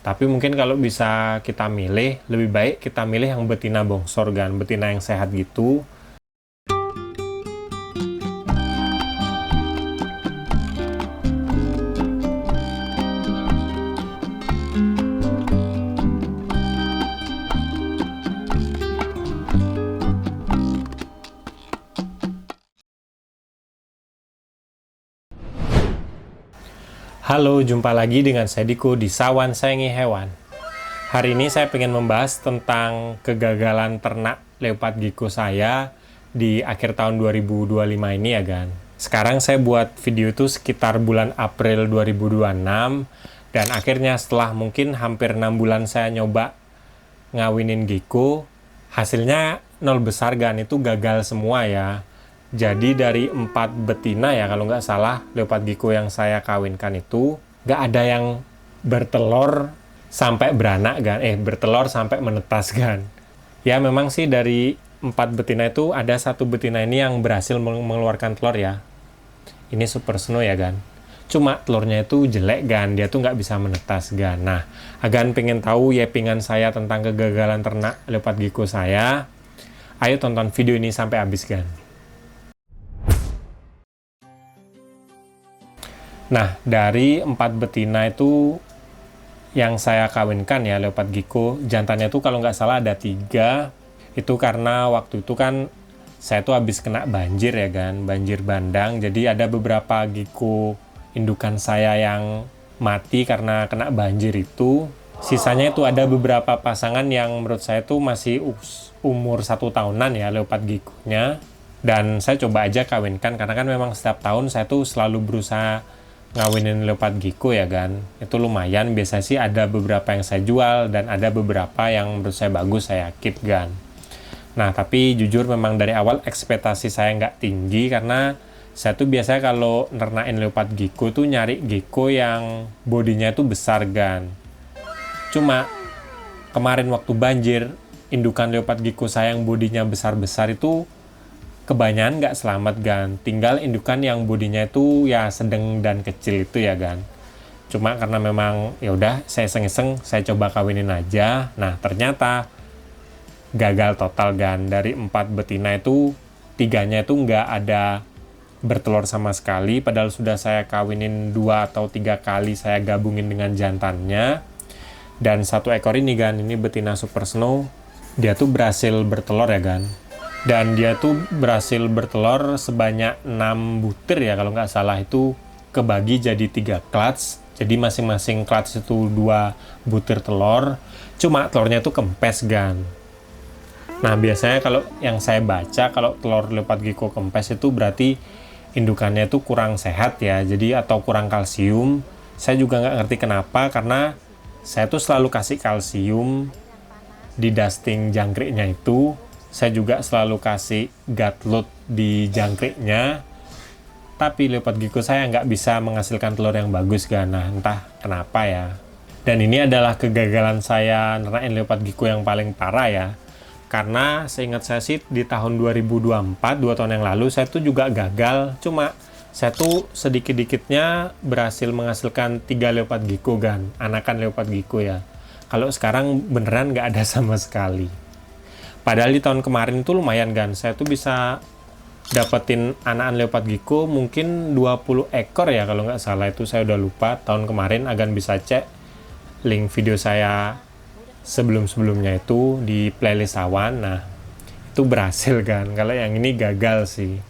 Tapi mungkin kalau bisa kita milih, lebih baik kita milih yang betina bongsor kan, betina yang sehat gitu. Halo, jumpa lagi dengan saya Diko di Sawan Sayangi Hewan. Hari ini saya ingin membahas tentang kegagalan ternak leopard gecko saya di akhir tahun 2025 ini ya kan. Sekarang saya buat video itu sekitar bulan April 2026 dan akhirnya setelah mungkin hampir 6 bulan saya nyoba ngawinin gecko, hasilnya nol besar kan, itu gagal semua ya. Jadi dari 4 betina ya kalau nggak salah leopard gecko yang saya kawinkan itu nggak ada yang bertelur sampai beranak kan, bertelur sampai menetas kan. Ya memang sih dari 4 betina itu ada 1 betina ini yang berhasil mengeluarkan telur ya. Ini super snow ya kan. Cuma telurnya itu jelek kan, dia tuh nggak bisa menetas kan. Nah, agan pengen tahu yapingan saya tentang kegagalan ternak leopard gecko saya, ayo tonton video ini sampai habis kan. Nah, dari 4 betina itu yang saya kawinkan ya leopard gecko, jantannya itu kalau nggak salah ada 3. Itu karena waktu itu kan saya tuh habis kena banjir ya kan, banjir bandang. Jadi ada beberapa gecko indukan saya yang mati karena kena banjir itu. Sisanya itu ada beberapa pasangan yang menurut saya tuh masih umur 1 tahunan ya leopard gecko-nya. Dan saya coba aja kawinkan karena kan memang setiap tahun saya tuh selalu berusaha ngawinin leopard gecko ya kan. Itu lumayan, biasanya sih ada beberapa yang saya jual dan ada beberapa yang menurut saya bagus saya keep kan. Nah tapi jujur memang dari awal ekspektasi saya nggak tinggi karena saya tuh biasanya kalau nernain leopard gecko tuh nyari gecko yang bodinya itu besar kan. Cuma kemarin waktu banjir, indukan leopard gecko saya yang bodinya besar-besar itu kebanyakan nggak selamat kan, tinggal indukan yang bodinya itu ya sedang dan kecil itu ya kan. Cuma karena memang ya udah saya iseng-iseng saya coba kawinin aja. Nah ternyata gagal total kan, dari 4 betina itu 3-nya itu nggak ada bertelur sama sekali, padahal sudah saya kawinin 2 atau 3 kali saya gabungin dengan jantannya. Dan 1 ekor ini kan, ini betina super snow, dia tuh berhasil bertelur ya kan. Dan dia tuh berhasil bertelur sebanyak 6 butir ya kalau nggak salah, itu kebagi jadi 3 clutch. Jadi masing-masing clutch itu 2 butir telur. Cuma telurnya tuh kempes kan. Nah biasanya kalau yang saya baca kalau telur leopard gecko kempes itu berarti indukannya itu kurang sehat ya. Jadi atau kurang kalsium. Saya juga nggak ngerti kenapa, karena saya tuh selalu kasih kalsium di dusting jangkriknya itu. Saya juga selalu kasih gut load di jangkriknya, tapi leopard gecko saya nggak bisa menghasilkan telur yang bagus kan. Nah entah kenapa ya. Dan ini adalah kegagalan saya nernain leopard gecko yang paling parah ya, karena seingat saya sih di tahun 2024, 2 tahun yang lalu saya tuh juga gagal. Cuma saya tuh sedikit-dikitnya berhasil menghasilkan 3 leopard gecko kan, anakan leopard gecko ya. Kalau sekarang beneran nggak ada sama sekali. Padahal di tahun kemarin itu lumayan kan, saya tuh bisa dapetin anakan leopard gecko mungkin 20 ekor ya kalau nggak salah, itu saya udah lupa tahun kemarin. Agan bisa cek link video saya sebelum-sebelumnya itu di playlist Sawan. Nah itu berhasil kan, kalau yang ini gagal sih.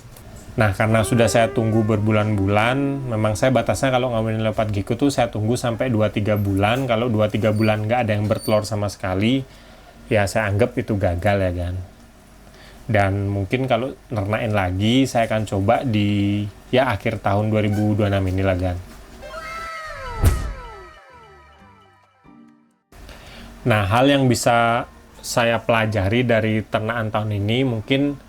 Nah karena sudah saya tunggu berbulan-bulan, memang saya batasnya kalau ngawinin leopard gecko tuh saya tunggu sampai 2-3 bulan. Kalau 2-3 bulan nggak ada yang bertelur sama sekali, ya saya anggap itu gagal ya kan. Dan mungkin kalau nernain lagi saya akan coba di ya akhir tahun 2026 ini lah kan. Nah hal yang bisa saya pelajari dari ternakan tahun ini, mungkin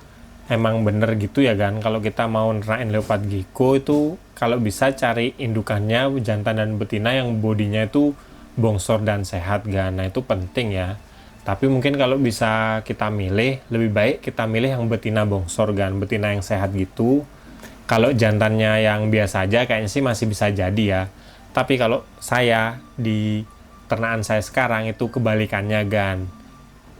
emang bener gitu ya kan, kalau kita mau nernain leopard gecko itu kalau bisa cari indukannya jantan dan betina yang bodinya itu bongsor dan sehat kan. Nah itu penting ya. Tapi mungkin kalau bisa kita milih, lebih baik kita milih yang betina bongsor kan, betina yang sehat gitu. Kalau jantannya yang biasa aja kayaknya sih masih bisa jadi ya. Tapi kalau saya di ternakan saya sekarang itu kebalikannya gan.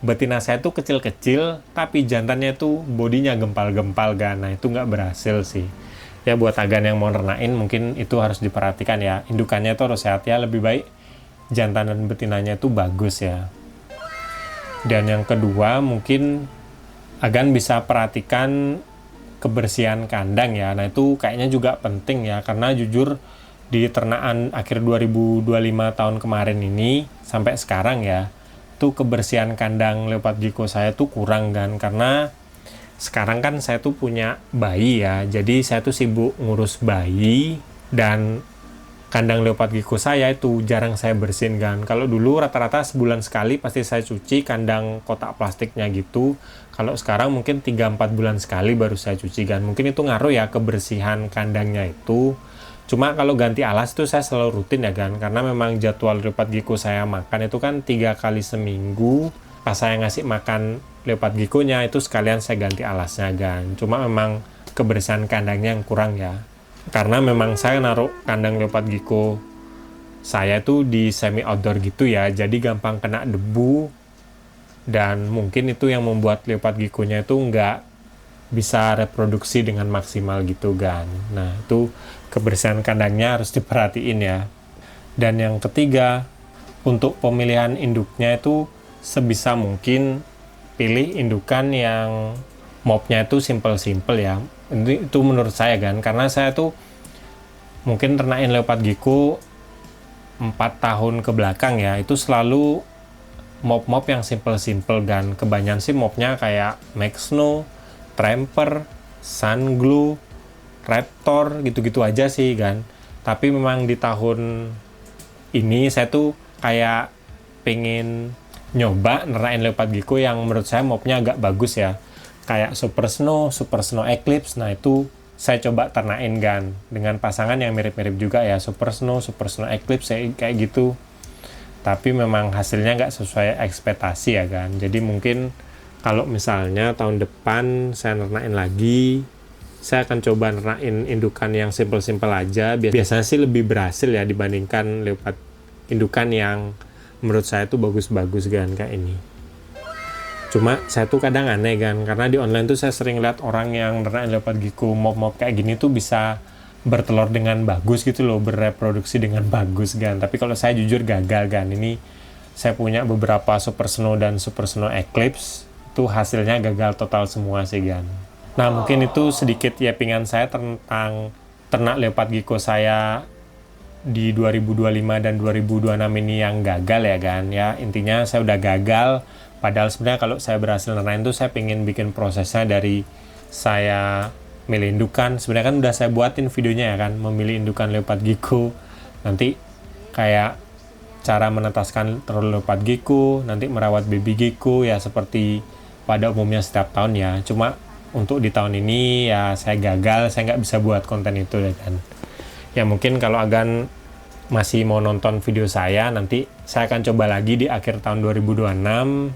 Betina saya tuh kecil-kecil, tapi jantannya tuh bodinya gempal-gempal gan. Nah itu nggak berhasil sih. Ya buat agan yang mau ternakin mungkin itu harus diperhatikan ya. Indukannya tuh harus sehat ya, lebih baik jantan dan betinanya itu bagus ya. Dan yang kedua mungkin agan bisa perhatikan kebersihan kandang ya. Nah itu kayaknya juga penting ya, karena jujur di ternakan akhir 2025 tahun kemarin ini sampai sekarang ya, tuh kebersihan kandang leopard gecko saya tuh kurang kan, karena sekarang kan saya tuh punya bayi ya, jadi saya tuh sibuk ngurus bayi, dan kandang leopard gecko saya itu jarang saya bersihin kan. Kalau dulu rata-rata sebulan sekali pasti saya cuci kandang kotak plastiknya gitu. Kalau sekarang mungkin 3-4 bulan sekali baru saya cuci kan. Mungkin itu ngaruh ya kebersihan kandangnya itu. Cuma kalau ganti alas itu saya selalu rutin ya kan, karena memang jadwal leopard gecko saya makan itu kan 3 kali seminggu. Pas saya ngasih makan leopard gecko-nya itu sekalian saya ganti alasnya kan. Cuma memang kebersihan kandangnya yang kurang ya, karena memang saya naruh kandang leopard gecko saya tuh di semi outdoor gitu ya, jadi gampang kena debu, dan mungkin itu yang membuat leopard gecko-nya itu nggak bisa reproduksi dengan maksimal gitu kan. Nah itu kebersihan kandangnya harus diperhatiin ya. Dan yang ketiga, untuk pemilihan induknya itu sebisa mungkin pilih indukan yang mopnya itu simple-simple ya. Itu menurut saya kan, karena saya tuh mungkin ternakin leopard gecko 4 tahun ke belakang ya, itu selalu mop-mop yang simple-simple kan. Kebanyakan sih mopnya kayak Maxno, Tramper, Sunglue, Raptor, gitu-gitu aja sih kan. Tapi memang di tahun ini saya tuh kayak pengen nyoba nerain leopard gecko yang menurut saya mopnya agak bagus ya, kayak Super Snow Eclipse. Nah itu saya coba ternain kan dengan pasangan yang mirip-mirip juga ya, Super Snow Eclipse kayak gitu. Tapi memang hasilnya nggak sesuai ekspektasi ya kan. Jadi mungkin kalau misalnya tahun depan saya nernain lagi, saya akan coba nernain indukan yang simple-simple aja. Biasanya sih lebih berhasil ya dibandingkan leopard indukan yang menurut saya tuh bagus-bagus kan kayak ini. Cuma saya tuh kadang aneh kan, karena di online tuh saya sering lihat orang yang nernain leopard gecko mop-mop kayak gini tuh bisa bertelur dengan bagus gitu loh, bereproduksi dengan bagus kan. Tapi kalau saya jujur gagal kan. Ini saya punya beberapa Super Snow dan Super Snow Eclipse, itu hasilnya gagal total semua sih kan. Nah mungkin itu sedikit ya pingan saya tentang ternak leopard gecko saya di 2025 dan 2026 ini yang gagal ya kan. Ya intinya saya udah gagal, padahal sebenarnya kalau saya berhasil nernain tuh saya pengen bikin prosesnya dari saya milih indukan. Sebenarnya kan udah saya buatin videonya ya kan, memilih indukan leopard gecko, nanti kayak cara menetaskan telur leopard gecko, nanti merawat baby gecko ya seperti pada umumnya setiap tahun ya. Cuma untuk di tahun ini ya saya gagal, saya nggak bisa buat konten itu ya kan. Ya mungkin kalau agan masih mau nonton video saya, nanti saya akan coba lagi di akhir tahun 2026.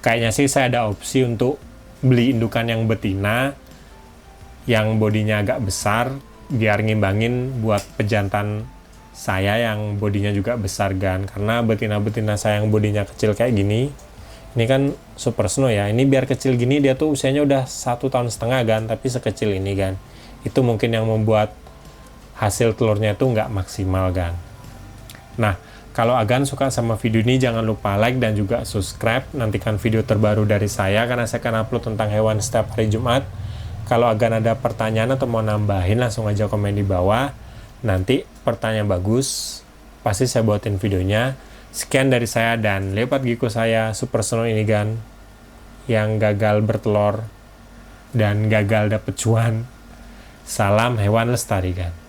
Kayaknya sih saya ada opsi untuk beli indukan yang betina, yang bodinya agak besar, biar ngimbangin buat pejantan saya yang bodinya juga besar kan. Karena betina-betina saya yang bodinya kecil kayak gini, ini kan Super Snow ya, ini biar kecil gini dia tuh usianya udah 1,5 tahun kan, tapi sekecil ini kan. Itu mungkin yang membuat hasil telurnya itu nggak maksimal kan. Nah, kalau agan suka sama video ini jangan lupa like dan juga subscribe. Nantikan video terbaru dari saya, karena saya akan upload tentang hewan setiap hari Jumat. Kalau agan ada pertanyaan atau mau nambahin, langsung aja komen di bawah. Nanti pertanyaan bagus, pasti saya buatin videonya. Sekian dari saya dan leopard gecko saya, Super Snow ini kan, yang gagal bertelur dan gagal dapet cuan. Salam hewan lestari kan.